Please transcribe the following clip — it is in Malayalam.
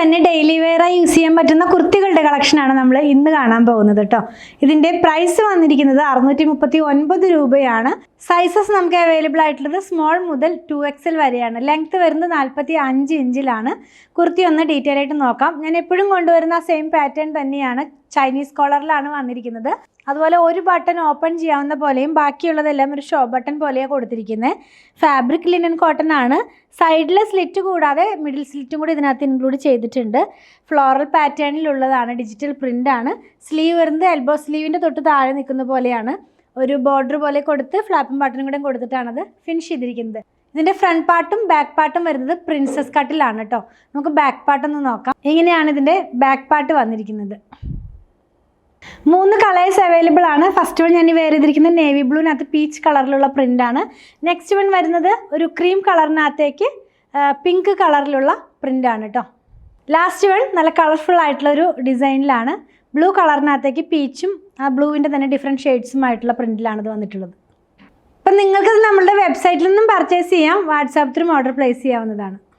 തന്നെ ഡെയിലി വെയറായി യൂസ് ചെയ്യാൻ പറ്റുന്ന കുർത്തികളുടെ കളക്ഷനാണ് നമ്മൾ ഇന്ന് കാണാൻ പോകുന്നത് കേട്ടോ. ഇതിൻ്റെ പ്രൈസ് വന്നിരിക്കുന്നത് 639 രൂപയാണ്. സൈസസ് നമുക്ക് അവൈലബിൾ ആയിട്ടുള്ളത് സ്മോൾ മുതൽ 2XL വരെയാണ്. ലെങ്ത് വരുന്നത് 45 ഇഞ്ചിലാണ്. കുർത്തി ഒന്ന് ഡീറ്റെയിൽ ആയിട്ട് നോക്കാം. ഞാൻ എപ്പോഴും കൊണ്ടുവരുന്ന സെയിം പാറ്റേൺ തന്നെയാണ്. ചൈനീസ് കോളറിലാണ് വന്നിരിക്കുന്നത്. അതുപോലെ ഒരു ബട്ടൺ ഓപ്പൺ ചെയ്യാവുന്ന പോലെയും ബാക്കിയുള്ളതെല്ലാം ഒരു ഷോ ബട്ടൺ പോലെയാണ് കൊടുത്തിരിക്കുന്നത്. ഫാബ്രിക് ലിനൻ കോട്ടൺ ആണ്. സൈഡിലെ സ്ലിറ്റ് കൂടാതെ മിഡിൽ സ്ലിറ്റും കൂടി ഇതിനകത്ത് ഇൻക്ലൂഡ് ചെയ്തിട്ടുണ്ട്. ഫ്ലോറൽ പാറ്റേണിലുള്ളതാണ്. ഡിജിറ്റൽ പ്രിൻ്റ് ആണ്. സ്ലീവ് വരുന്നത് എൽബോ സ്ലീവിൻ്റെ തൊട്ട് താഴെ നിൽക്കുന്ന പോലെയാണ്. ഒരു ബോർഡർ പോലെ കൊടുത്ത് ഫ്ലാപ്പും ബട്ടണും കൂടെ കൊടുത്തിട്ടാണത് ഫിനിഷ് ചെയ്തിരിക്കുന്നത്. ഇതിൻ്റെ ഫ്രണ്ട് പാർട്ടും ബാക്ക് പാർട്ടും വരുന്നത് പ്രിൻസസ് കട്ടിലാണ് കേട്ടോ. നമുക്ക് ബാക്ക് പാർട്ടൊന്ന് നോക്കാം. ഇങ്ങനെയാണ് ഇതിൻ്റെ ബാക്ക് പാർട്ട് വന്നിരിക്കുന്നത്. 3 കളേഴ്സ് അവൈലബിൾ ആണ്. ഫസ്റ്റ് വൺ ഞാൻ ഈ വെയർ ചെയ്തിരിക്കുന്നത് നേവി ബ്ലൂവിനകത്ത് പീച്ച് കളറിലുള്ള പ്രിൻ്റാണ്. നെക്സ്റ്റ് വൺ വരുന്നത് ഒരു ക്രീം കളറിനകത്തേക്ക് പിങ്ക് കളറിലുള്ള പ്രിൻ്റാണ് കേട്ടോ. ലാസ്റ്റ് വൺ നല്ല കളർഫുൾ ആയിട്ടുള്ളൊരു ഡിസൈനിലാണ്. ബ്ലൂ കളറിനകത്തേക്ക് പീച്ചും ആ ബ്ലൂവിൻ്റെ തന്നെ ഡിഫറെൻറ്റ് ഷെയ്ഡ്സുമായിട്ടുള്ള പ്രിൻ്റിലാണ് ഇത് വന്നിട്ടുള്ളത്. അപ്പം നിങ്ങൾക്കത് നമ്മളുടെ വെബ്സൈറ്റിൽ നിന്നും പർച്ചേസ് ചെയ്യാം. വാട്സാപ്പ് ത്രൂ ഓർഡർ പ്ലേസ് ചെയ്യാവുന്നതാണ്.